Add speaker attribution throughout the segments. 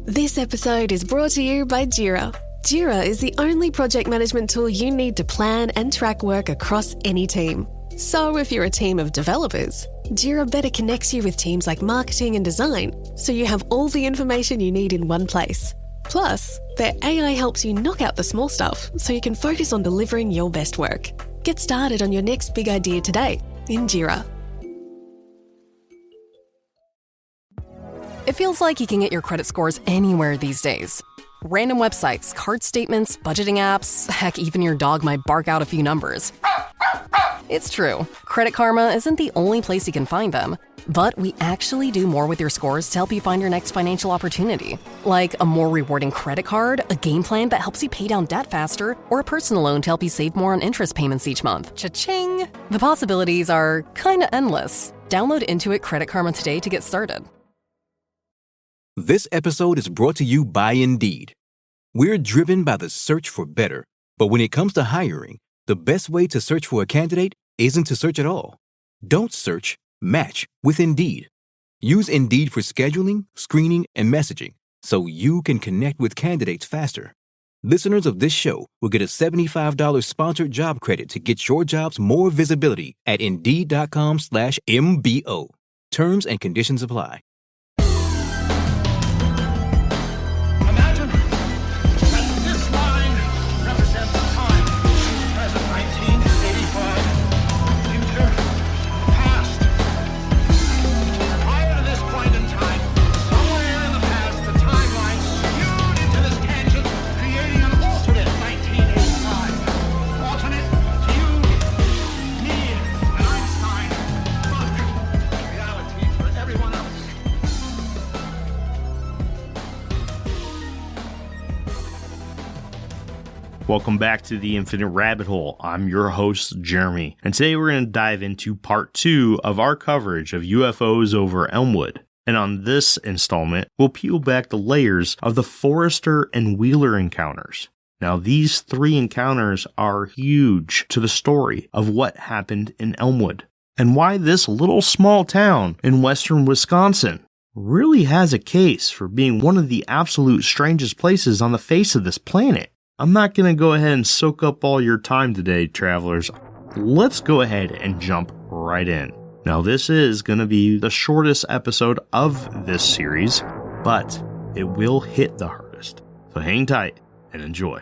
Speaker 1: This episode is brought to you by Jira. Jira is the only project management tool you need to plan and track work across any team. So if you're a team of developers, Jira better connects you with teams like marketing and design, so you have all the information you need in one place. Plus, their AI helps you knock out the small stuff so you can focus on delivering your best work. Get started on your next big idea today in Jira.
Speaker 2: It feels like you can get your credit scores anywhere these days. Random websites, card statements, budgeting apps, heck, even your dog might bark out a few numbers. It's true. Credit Karma isn't the only place you can find them, but we actually do more with your scores to help you find your next financial opportunity. Like a more rewarding credit card, a game plan that helps you pay down debt faster, or a personal loan to help you save more on interest payments each month. Cha-ching! The possibilities are kinda endless. Download Intuit Credit Karma today to get started.
Speaker 3: This episode is brought to you by Indeed. We're driven by the search for better, but when it comes to hiring, the best way to search for a candidate isn't to search at all. Don't search, match with Indeed. Use Indeed for scheduling, screening, and messaging so you can connect with candidates faster. Listeners of this show will get a $75 sponsored job credit to get your jobs more visibility at Indeed.com/MBO. Terms and conditions apply.
Speaker 4: Welcome back to the Infinite Rabbit Hole. I'm your host, Jeremy, and today we're going to dive into part 2 of our coverage of UFOs over Elmwood. And on this installment, we'll peel back the layers of the Forster and Wheeler encounters. Now, these 3 encounters are huge to the story of what happened in Elmwood, and why this little small town in western Wisconsin really has a case for being one of the absolute strangest places on the face of this planet. I'm not going to go ahead and soak up all your time today, travelers. Let's go ahead and jump right in. Now, this is going to be the shortest episode of this series, but it will hit the hardest. So hang tight and enjoy.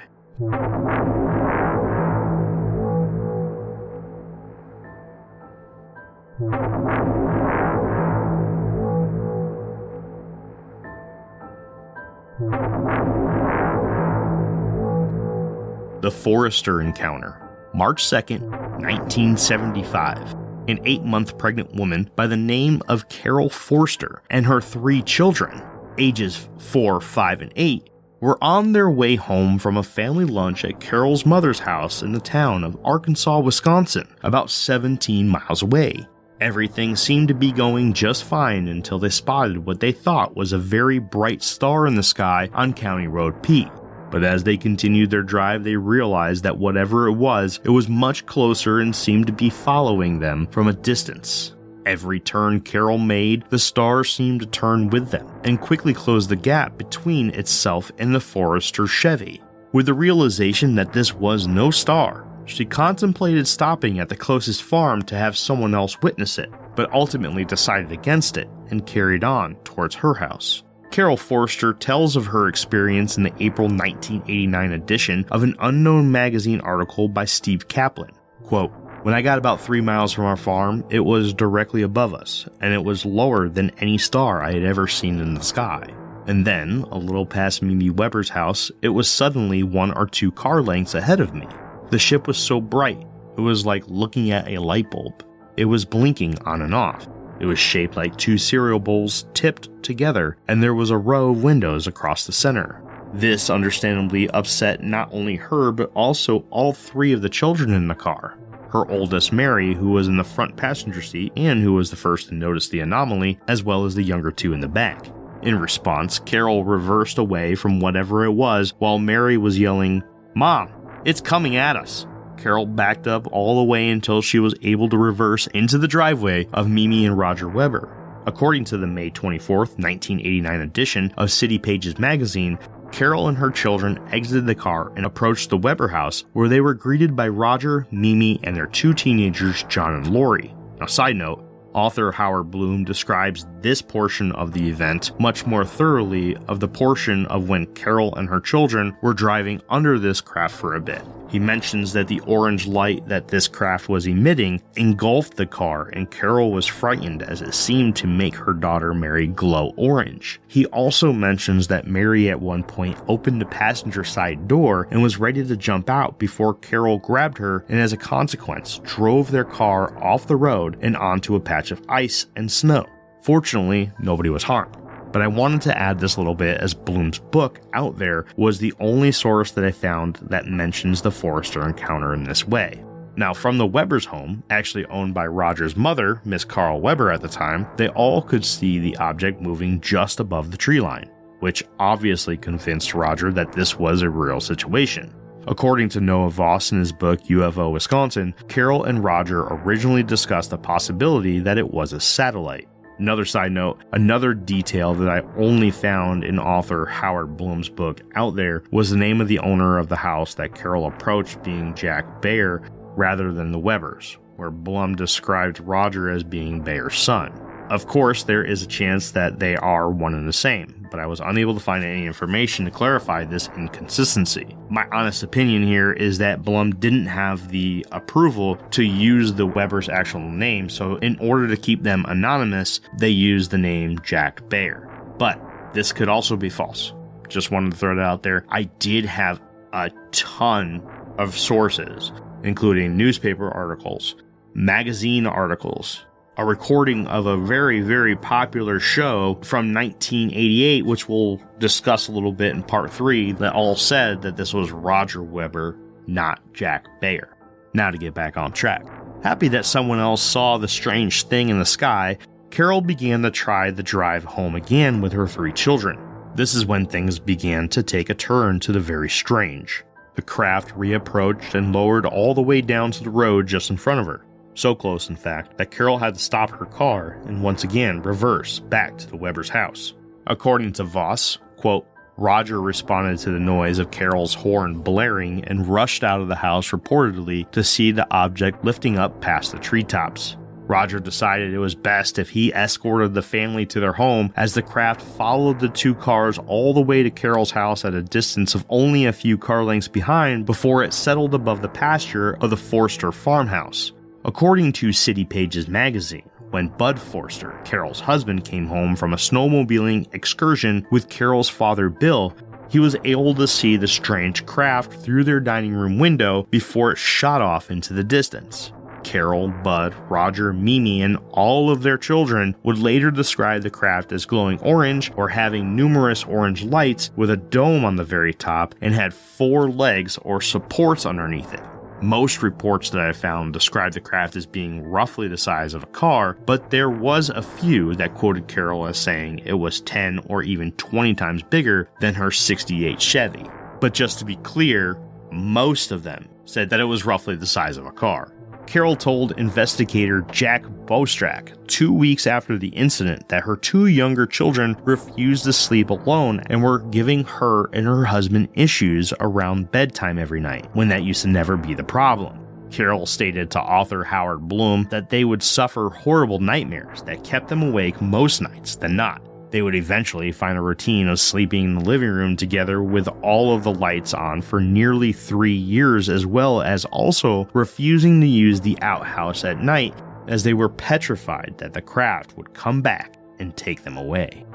Speaker 4: The Forster Encounter, March 2nd, 1975. An 8-month pregnant woman by the name of Carol Forster and her 3 children, ages 4, 5, and 8, were on their way home from a family lunch at Carol's mother's house in the town of Arkansas, Wisconsin, about 17 miles away. Everything seemed to be going just fine until they spotted what they thought was a very bright star in the sky on County Road P. But as they continued their drive, they realized that whatever it was much closer and seemed to be following them from a distance. Every turn Carol made, the star seemed to turn with them, and quickly closed the gap between itself and the Forester Chevy. With the realization that this was no star, she contemplated stopping at the closest farm to have someone else witness it, but ultimately decided against it and carried on towards her house. Carol Forster tells of her experience in the April 1989 edition of an Unknown magazine article by Steve Kaplan. Quote, "When I got about 3 miles from our farm, it was directly above us, and it was lower than any star I had ever seen in the sky. And then, a little past Mimi Weber's house, it was suddenly 1 or 2 car lengths ahead of me. The ship was so bright, it was like looking at a light bulb. It was blinking on and off. It was shaped like 2 cereal bowls tipped together, and there was a row of windows across the center. This understandably upset not only her, but also all 3 of the children in the car. Her oldest, Mary, who was in the front passenger seat and who was the first to notice the anomaly, as well as the younger 2 in the back. In response, Carol reversed away from whatever it was while Mary was yelling, 'Mom, it's coming at us.' Carol backed up all the way until she was able to reverse into the driveway of Mimi and Roger Weber. According to the May 24, 1989 edition of City Pages magazine, Carol and her children exited the car and approached the Weber house, where they were greeted by Roger, Mimi, and their 2 teenagers, John and Lori. Now, side note, author Howard Bloom describes this portion of the event much more thoroughly of the portion of when Carol and her children were driving under this craft for a bit. He mentions that the orange light that this craft was emitting engulfed the car, and Carol was frightened as it seemed to make her daughter Mary glow orange. He also mentions that Mary at one point opened the passenger side door and was ready to jump out before Carol grabbed her, and as a consequence drove their car off the road and onto a patch of ice and snow. Fortunately, nobody was harmed. But I wanted to add this little bit, as Bloom's book Out There was the only source that I found that mentions the Forster encounter in this way. Now, from the Weber's home, actually owned by Roger's mother, Miss Carl Weber at the time, they all could see the object moving just above the tree line, which obviously convinced Roger that this was a real situation. According to Noah Voss in his book UFO Wisconsin, Carol and Roger originally discussed the possibility that it was a satellite. Another side note, another detail that I only found in author Howard Bloom's book Out There was the name of the owner of the house that Carol approached being Jack Bayer rather than the Webers, where Blum described Roger as being Bayer's son. Of course, there is a chance that they are one and the same, but I was unable to find any information to clarify this inconsistency. My honest opinion here is that Blum didn't have the approval to use the Weber's actual name, so in order to keep them anonymous, they used the name Jack Bayer. But this could also be false. Just wanted to throw that out there. I did have a ton of sources, including newspaper articles, magazine articles, a recording of a very, very popular show from 1988, which we'll discuss a little bit in part 3, that all said that this was Roger Weber, not Jack Bayer. Now to get back on track. Happy that someone else saw the strange thing in the sky, Carol began to try the drive home again with her 3 children. This is when things began to take a turn to the very strange. The craft reapproached and lowered all the way down to the road just in front of her. So close, in fact, that Carol had to stop her car and once again reverse back to the Weber's house. According to Voss, quote, Roger responded to the noise of Carol's horn blaring and rushed out of the house reportedly to see the object lifting up past the treetops. Roger decided it was best if he escorted the family to their home, as the craft followed the 2 cars all the way to Carol's house at a distance of only a few car lengths behind before it settled above the pasture of the Forster farmhouse. According to City Pages magazine, when Bud Forster, Carol's husband, came home from a snowmobiling excursion with Carol's father Bill, he was able to see the strange craft through their dining room window before it shot off into the distance. Carol, Bud, Roger, Mimi, and all of their children would later describe the craft as glowing orange or having numerous orange lights with a dome on the very top and had 4 legs or supports underneath it. Most reports that I found describe the craft as being roughly the size of a car, but there was a few that quoted Carol as saying it was 10 or even 20 times bigger than her '68 Chevy. But just to be clear, most of them said that it was roughly the size of a car. Carol told investigator Jack Bostrack 2 weeks after the incident that her 2 younger children refused to sleep alone and were giving her and her husband issues around bedtime every night, when that used to never be the problem. Carol stated to author Howard Bloom that they would suffer horrible nightmares that kept them awake most nights than not. They would eventually find a routine of sleeping in the living room together with all of the lights on for nearly 3 years, as well as also refusing to use the outhouse at night, as they were petrified that the craft would come back and take them away.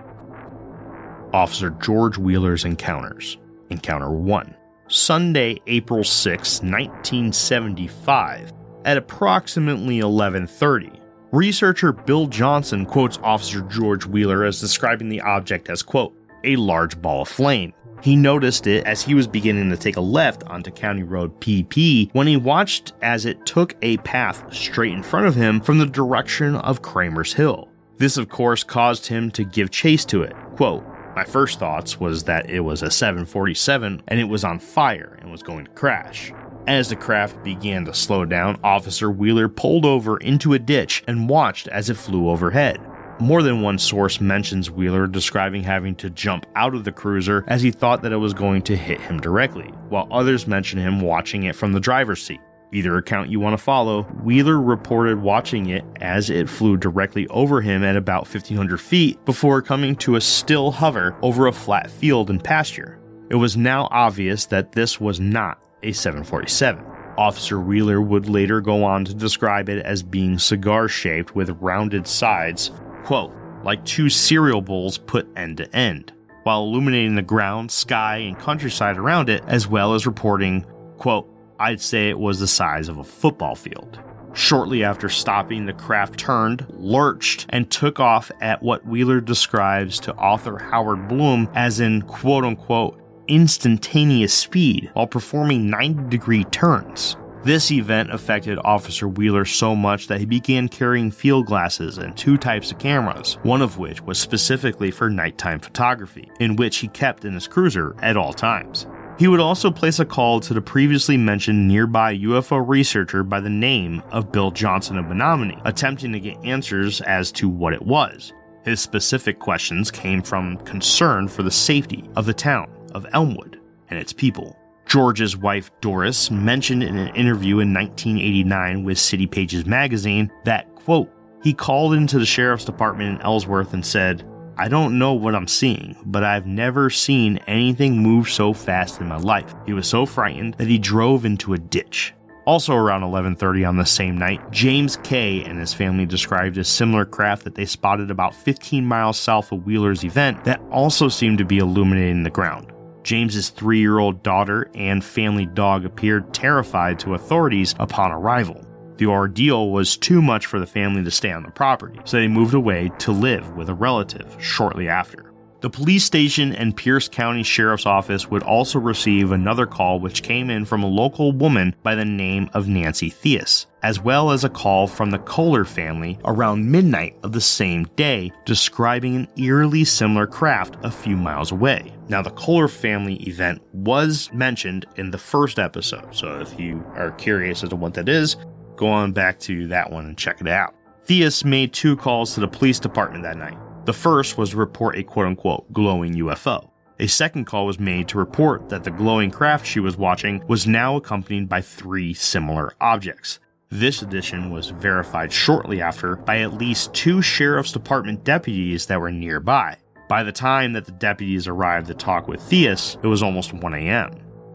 Speaker 4: Officer George Wheeler's encounters. Encounter 1. Sunday, April 6, 1975, at approximately 11:30. Researcher Bill Johnson quotes Officer George Wheeler as describing the object as, quote, a large ball of flame. He noticed it as he was beginning to take a left onto County Road PP when he watched as it took a path straight in front of him from the direction of Kramer's Hill. This, of course, caused him to give chase to it. Quote, my first thoughts was that it was a 747 and it was on fire and was going to crash. As the craft began to slow down, Officer Wheeler pulled over into a ditch and watched as it flew overhead. More than one source mentions Wheeler describing having to jump out of the cruiser as he thought that it was going to hit him directly, while others mention him watching it from the driver's seat. Either account you want to follow, Wheeler reported watching it as it flew directly over him at about 1,500 feet before coming to a still hover over a flat field and pasture. It was now obvious that this was not a 747. Officer Wheeler would later go on to describe it as being cigar-shaped with rounded sides, quote, like two cereal bowls put end to end, while illuminating the ground, sky, and countryside around it, as well as reporting, quote, I'd say it was the size of a football field. Shortly after stopping, the craft turned, lurched, and took off at what Wheeler describes to author Howard Bloom as in quote-unquote instantaneous speed while performing 90-degree turns. This event affected Officer Wheeler so much that he began carrying field glasses and 2 types of cameras, one of which was specifically for nighttime photography, in which he kept in his cruiser at all times. He would also place a call to the previously mentioned nearby UFO researcher by the name of Bill Johnson of Menominee, attempting to get answers as to what it was. His specific questions came from concern for the safety of the town of Elmwood and its people. George's wife Doris mentioned in an interview in 1989 with City Pages magazine that, quote, he called into the sheriff's department in Ellsworth and said, I don't know what I'm seeing, but I've never seen anything move so fast in my life. He was so frightened that he drove into a ditch. Also around 11:30 on the same night, James Kay and his family described a similar craft that they spotted about 15 miles south of Wheeler's event that also seemed to be illuminating the ground. James's 3-year-old daughter and family dog appeared terrified to authorities upon arrival. The ordeal was too much for the family to stay on the property, so they moved away to live with a relative shortly after. The police station and Pierce County Sheriff's Office would also receive another call which came in from a local woman by the name of Nancy Theus, as well as a call from the Kohler family around midnight of the same day describing an eerily similar craft a few miles away. Now, the Kohler family event was mentioned in the first episode, so if you are curious as to what that is, go on back to that one and check it out. Theus made 2 calls to the police department that night. The first was to report a quote-unquote glowing UFO. A second call was made to report that the glowing craft she was watching was now accompanied by 3 similar objects. This addition was verified shortly after by at least 2 sheriff's department deputies that were nearby. By the time that the deputies arrived to talk with Theus, it was almost 1 a.m.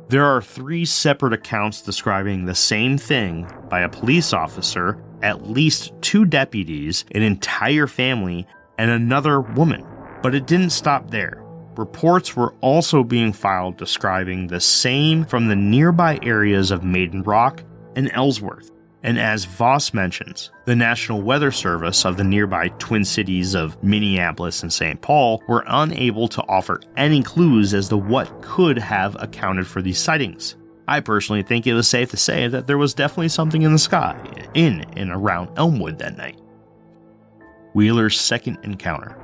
Speaker 4: There are 3 separate accounts describing the same thing by a police officer, at least 2 deputies, an entire family, and another woman. But it didn't stop there. Reports were also being filed describing the same from the nearby areas of Maiden Rock and Ellsworth. And as Voss mentions, the National Weather Service of the nearby Twin Cities of Minneapolis and St. Paul were unable to offer any clues as to what could have accounted for these sightings. I personally think it was safe to say that there was definitely something in the sky in and around Elmwood that night. Wheeler's second encounter.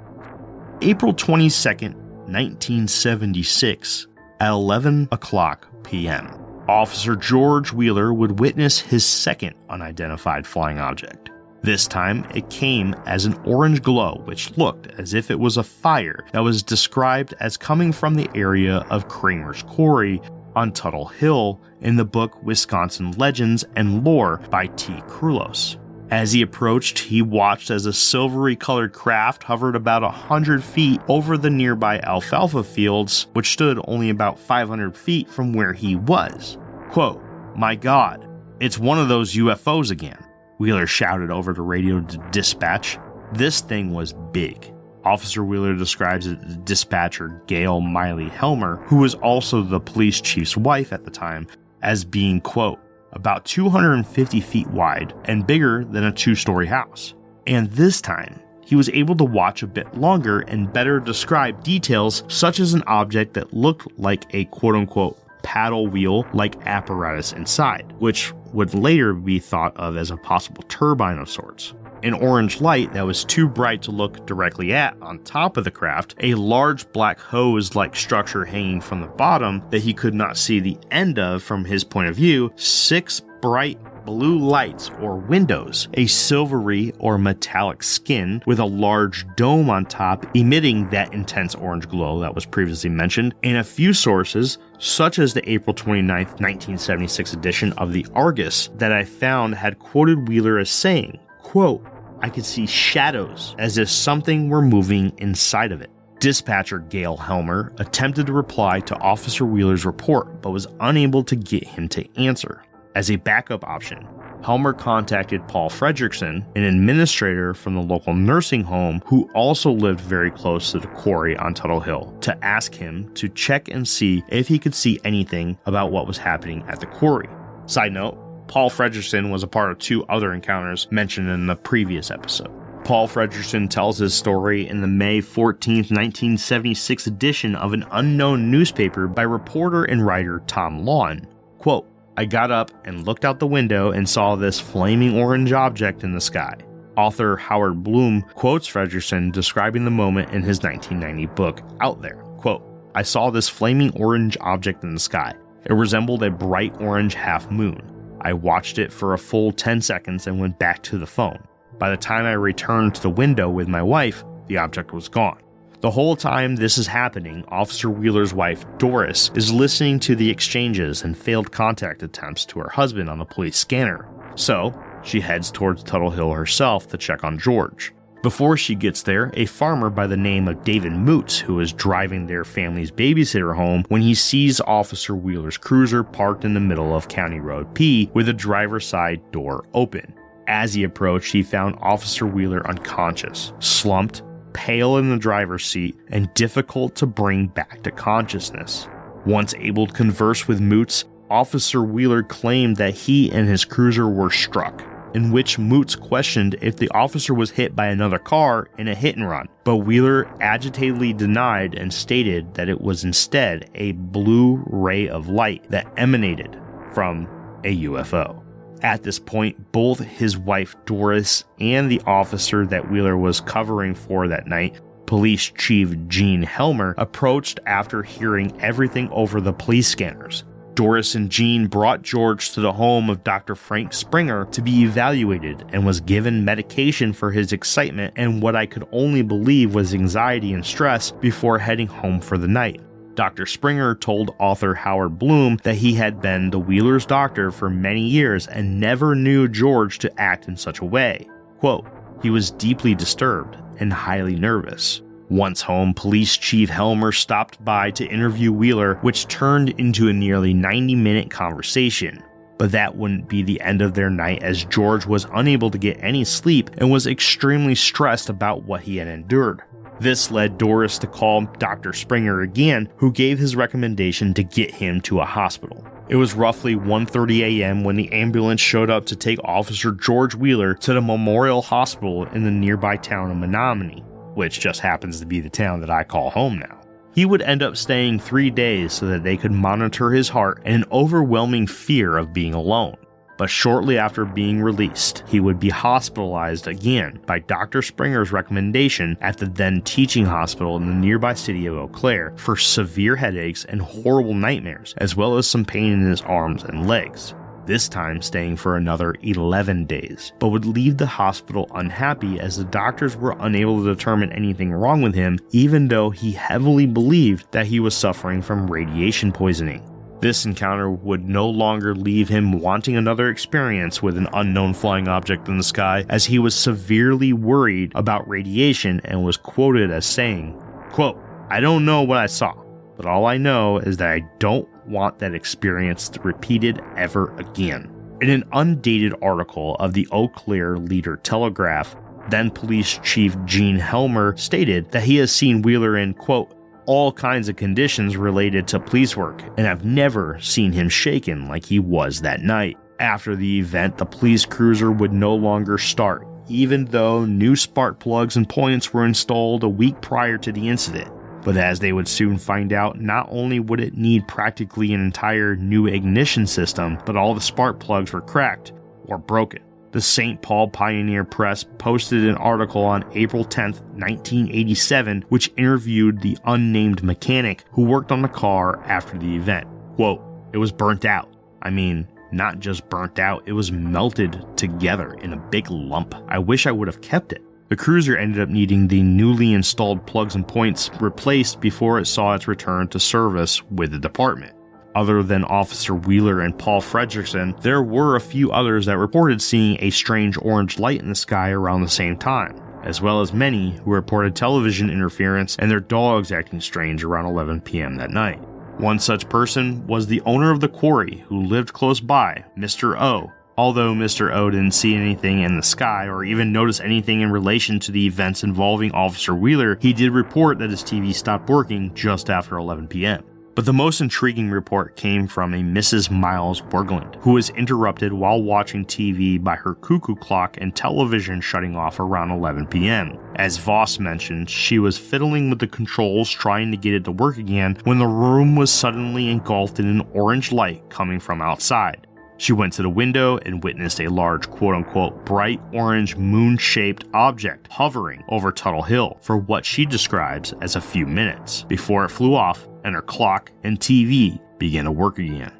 Speaker 4: April 22nd, 1976, at 11 o'clock p.m. Officer George Wheeler would witness his second unidentified flying object. This time, it came as an orange glow which looked as if it was a fire that was described as coming from the area of Kramer's Quarry on Tuttle Hill in the book Wisconsin Legends and Lore by T. Krulos. As he approached, he watched as a silvery-colored craft hovered about 100 feet over the nearby alfalfa fields, which stood only about 500 feet from where he was. Quote, "My God, it's one of those UFOs again," Wheeler shouted over the radio to dispatch. This thing was big. Officer Wheeler describes it to dispatcher Gail Miley Helmer, who was also the police chief's wife at the time, as being, quote, about 250 feet wide and bigger than a 2-story house. And this time, he was able to watch a bit longer and better describe details such as an object that looked like a quote-unquote paddle wheel-like apparatus inside, which would later be thought of as a possible turbine of sorts. An orange light that was too bright to look directly at on top of the craft, a large black hose-like structure hanging from the bottom that he could not see the end of from his point of view, 6 bright blue lights or windows, a silvery or metallic skin with a large dome on top emitting that intense orange glow that was previously mentioned, and a few sources, such as the April 29, 1976 edition of the Argus that I found had quoted Wheeler as saying, quote, "I could see shadows as if something were moving inside of it." Dispatcher Gail Helmer attempted to reply to Officer Wheeler's report, but was unable to get him to answer. As a backup option, Helmer contacted Paul Fredrickson, an administrator from the local nursing home who also lived very close to the quarry on Tuttle Hill, to ask him to check and see if he could see anything about what was happening at the quarry. Side note, Paul Fredrickson was a part of 2 other encounters mentioned in the previous episode. Paul Fredrickson tells his story in the May 14, 1976 edition of an unknown newspaper by reporter and writer Tom Lawn. Quote, "I got up and looked out the window and saw this flaming orange object in the sky." Author Howard Bloom quotes Fredrickson describing the moment in his 1990 book, Out There. Quote, "I saw this flaming orange object in the sky. It resembled a bright orange half moon. I watched it for a full 10 seconds and went back to the phone. By the time I returned to the window with my wife, the object was gone." The whole time this is happening, Officer Wheeler's wife, Doris, is listening to the exchanges and failed contact attempts to her husband on the police scanner. So, she heads towards Tuttle Hill herself to check on George. Before she gets there, a farmer by the name of David Moots, who is driving their family's babysitter home when he sees Officer Wheeler's cruiser parked in the middle of County Road P with the driver's side door open. As he approached, he found Officer Wheeler unconscious, slumped, pale in the driver's seat, and difficult to bring back to consciousness. Once able to converse with Moots, Officer Wheeler claimed that he and his cruiser were struck, in which Moots questioned if the officer was hit by another car in a hit and run, but Wheeler agitatedly denied and stated that it was instead a blue ray of light that emanated from a UFO. At this point, both his wife Doris and the officer that Wheeler was covering for that night, Police Chief Gene Helmer, approached after hearing everything over the police scanners. Doris and Gene brought George to the home of Dr. Frank Springer to be evaluated and was given medication for his excitement and what I could only believe was anxiety and stress before heading home for the night. Dr. Springer told author Howard Bloom that he had been the Wheelers' doctor for many years and never knew George to act in such a way. Quote, "He was deeply disturbed and highly nervous." Once home, Police Chief Helmer stopped by to interview Wheeler, which turned into a nearly 90-minute conversation. But that wouldn't be the end of their night, as George was unable to get any sleep and was extremely stressed about what he had endured. This led Doris to call Dr. Springer again, who gave his recommendation to get him to a hospital. It was roughly 1:30 a.m. when the ambulance showed up to take Officer George Wheeler to the Memorial Hospital in the nearby town of Menominee, which just happens to be the town that I call home now. He would end up staying 3 days so that they could monitor his heart and an overwhelming fear of being alone. But shortly after being released, he would be hospitalized again by Dr. Springer's recommendation at the then teaching hospital in the nearby city of Eau Claire for severe headaches and horrible nightmares, as well as some pain in his arms and legs. This time staying for another 11 days, but would leave the hospital unhappy as the doctors were unable to determine anything wrong with him, even though he heavily believed that he was suffering from radiation poisoning. This encounter would no longer leave him wanting another experience with an unknown flying object in the sky, as he was severely worried about radiation and was quoted as saying, quote, "I don't know what I saw, but all I know is that I don't want that experience repeated ever again." In an undated article of the Eau Claire Leader Telegraph, then Police Chief Gene Helmer stated that he has seen Wheeler in, quote, "all kinds of conditions related to police work, and I've never seen him shaken like he was that night." After the event, the police cruiser would no longer start, even though new spark plugs and points were installed a week prior to the incident. But as they would soon find out, not only would it need practically an entire new ignition system, but all the spark plugs were cracked or broken. The St. Paul Pioneer Press posted an article on April 10, 1987, which interviewed the unnamed mechanic who worked on the car after the event. Quote, "It was burnt out. I mean, not just burnt out, it was melted together in a big lump. I wish I would have kept it. The cruiser ended up needing the newly installed plugs and points replaced before it saw its return to service with the department. Other than Officer Wheeler and Paul Fredrickson, there were a few others that reported seeing a strange orange light in the sky around the same time, as well as many who reported television interference and their dogs acting strange around 11 p.m. that night. One such person was the owner of the quarry who lived close by, Mr. O. Although Mr. O didn't see anything in the sky or even notice anything in relation to the events involving Officer Wheeler, he did report that his TV stopped working just after 11 p.m. But the most intriguing report came from a Mrs. Miles Borgland, who was interrupted while watching TV by her cuckoo clock and television shutting off around 11 p.m. As Voss mentioned, she was fiddling with the controls trying to get it to work again when the room was suddenly engulfed in an orange light coming from outside. She went to the window and witnessed a large quote-unquote bright orange moon-shaped object hovering over Tuttle Hill for what she describes as a few minutes before it flew off and her clock and TV began to work again.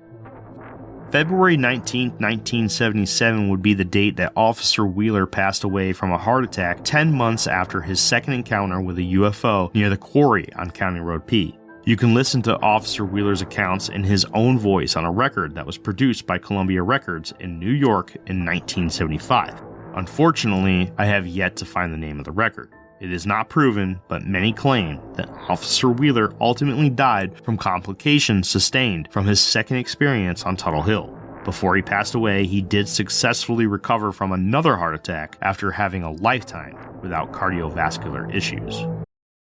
Speaker 4: February 19, 1977 would be the date that Officer Wheeler passed away from a heart attack 10 months after his second encounter with a UFO near the quarry on County Road P. You can listen to Officer Wheeler's accounts in his own voice on a record that was produced by Columbia Records in New York in 1975. Unfortunately, I have yet to find the name of the record. It is not proven, but many claim that Officer Wheeler ultimately died from complications sustained from his second experience on Tuttle Hill. Before he passed away, he did successfully recover from another heart attack after having a lifetime without cardiovascular issues.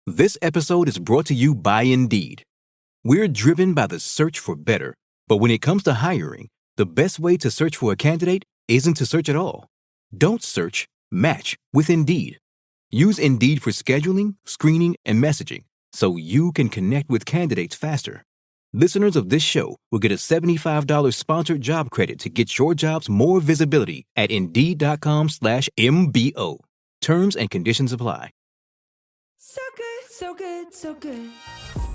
Speaker 3: This episode is brought to you by Indeed. We're driven by the search for better, but when it comes to hiring, the best way to search for a candidate isn't to search at all. Don't search, match with Indeed. Use Indeed for scheduling, screening, and messaging so you can connect with candidates faster. Listeners of this show will get a $75 sponsored job credit to get your jobs more visibility at Indeed.com/MBO. Terms and conditions apply.
Speaker 5: So good, so good, so good.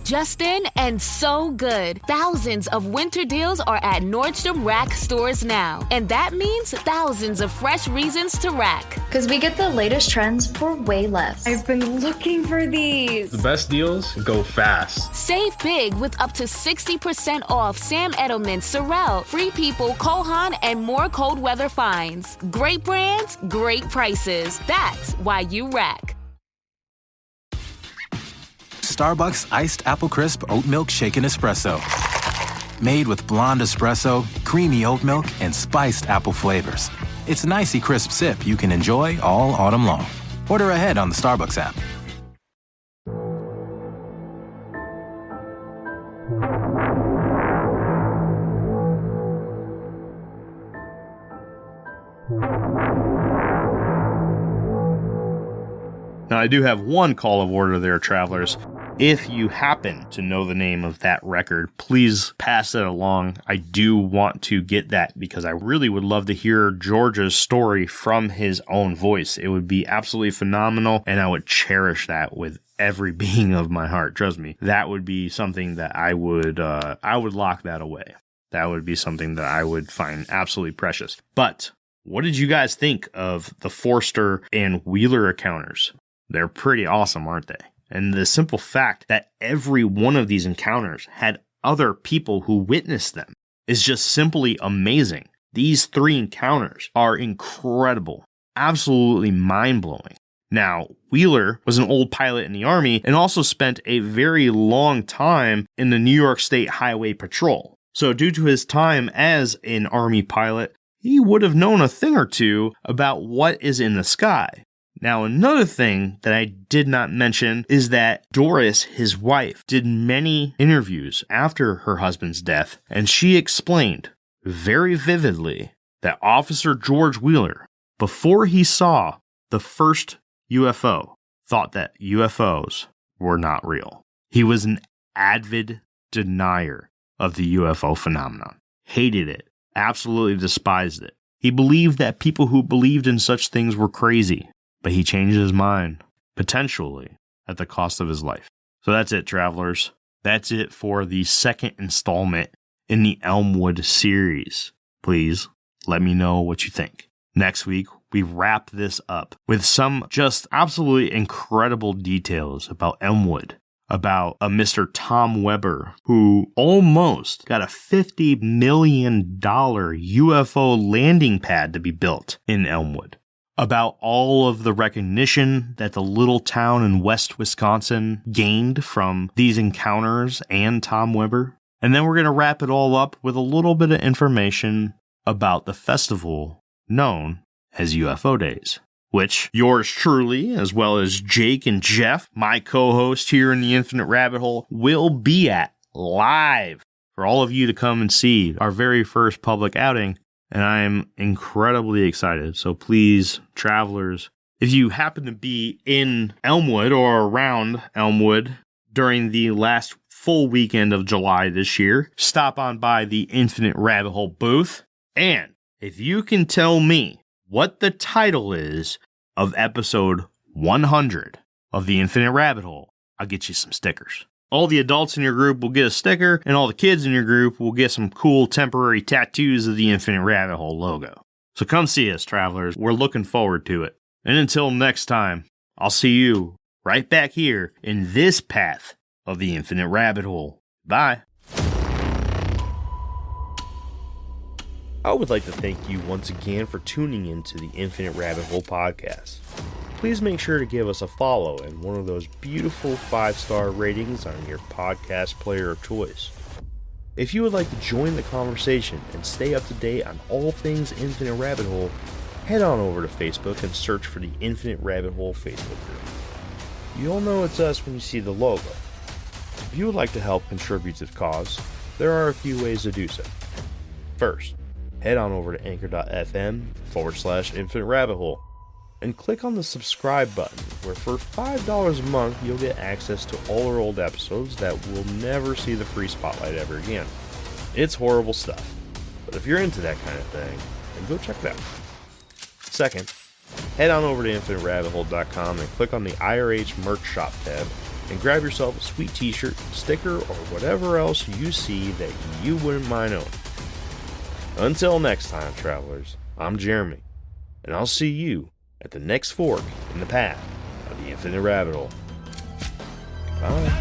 Speaker 6: Just in and so good. Thousands of winter deals are at Nordstrom Rack stores now. And that means thousands of fresh reasons to rack.
Speaker 7: Because we get the latest trends for way less.
Speaker 5: I've been looking for these.
Speaker 8: The best deals go fast.
Speaker 6: Save big with up to 60% off Sam Edelman, Sorel, Free People, Kohan, and more cold weather finds. Great brands, great prices. That's why you rack.
Speaker 9: Starbucks Iced Apple Crisp Oat Milk Shaken Espresso. Made with blonde espresso, creamy oat milk, and spiced apple flavors. It's an icy crisp sip you can enjoy all autumn long. Order ahead on the Starbucks app.
Speaker 4: Now, I do have one call of order there, travelers. If you happen to know the name of that record, please pass it along. I do want to get that because I really would love to hear George's story from his own voice. It would be absolutely phenomenal, and I would cherish that with every being of my heart. Trust me, that would be something that I would lock that away. That would be something that I would find absolutely precious. But what did you guys think of the Forster and Wheeler encounters? They're pretty awesome, aren't they? And the simple fact that every one of these encounters had other people who witnessed them is just simply amazing. These three encounters are incredible, absolutely mind-blowing. Now, Wheeler was an old pilot in the Army and also spent a very long time in the New York State Highway Patrol. So due to his time as an Army pilot, he would have known a thing or two about what is in the sky. Now, another thing that I did not mention is that Doris, his wife, did many interviews after her husband's death, and she explained very vividly that Officer George Wheeler, before he saw the first UFO, thought that UFOs were not real. He was an avid denier of the UFO phenomenon, hated it, absolutely despised it. He believed that people who believed in such things were crazy. But he changed his mind, potentially, at the cost of his life. So that's it, travelers. That's it for the second installment in the Elmwood series. please let me know what you think. Next week, we wrap this up with some just absolutely incredible details about Elmwood, about a Mr. Tom Weber who almost got a $50 million UFO landing pad to be built in Elmwood, about all of the recognition that the little town in West Wisconsin gained from these encounters and Tom Weber. And then we're going to wrap it all up with a little bit of information about the festival known as UFO Days, which yours truly, as well as Jake and Jeff, my co-host here in the Infinite Rabbit Hole, will be at live for all of you to come and see our very first public outing. And I'm incredibly excited. So please, travelers, if you happen to be in Elmwood or around Elmwood during the last full weekend of July this year, stop on by the Infinite Rabbit Hole booth. And if you can tell me what the title is of episode 100 of the Infinite Rabbit Hole, I'll get you some stickers. All the adults in your group will get a sticker, and all the kids in your group will get some cool temporary tattoos of the Infinite Rabbit Hole logo. So come see us, travelers. We're looking forward to it. And until next time, I'll see you right back here in this path of the Infinite Rabbit Hole. Bye. I would like to thank you once again for tuning into the Infinite Rabbit Hole podcast. Please make sure to give us a follow and one of those beautiful 5-star ratings on your podcast player of choice. If you would like to join the conversation and stay up to date on all things Infinite Rabbit Hole, head on over to Facebook and search for the Infinite Rabbit Hole Facebook group. You'll know it's us when you see the logo. If you would like to help contribute to the cause, there are a few ways to do so. First, head on over to anchor.fm/Infinite Rabbit Hole and click on the subscribe button, where for $5 a month you'll get access to all our old episodes that will never see the free spotlight ever again. It's horrible stuff, but if you're into that kind of thing, then go check it out. Second, head on over to InfiniteRabbitHole.com and click on the IRH merch shop tab and grab yourself a sweet t-shirt, sticker, or whatever else you see that you wouldn't mind owning. Until next time, travelers, I'm Jeremy, and I'll see you at the next fork in the path of the Infinite Rabbit Hole. Bye.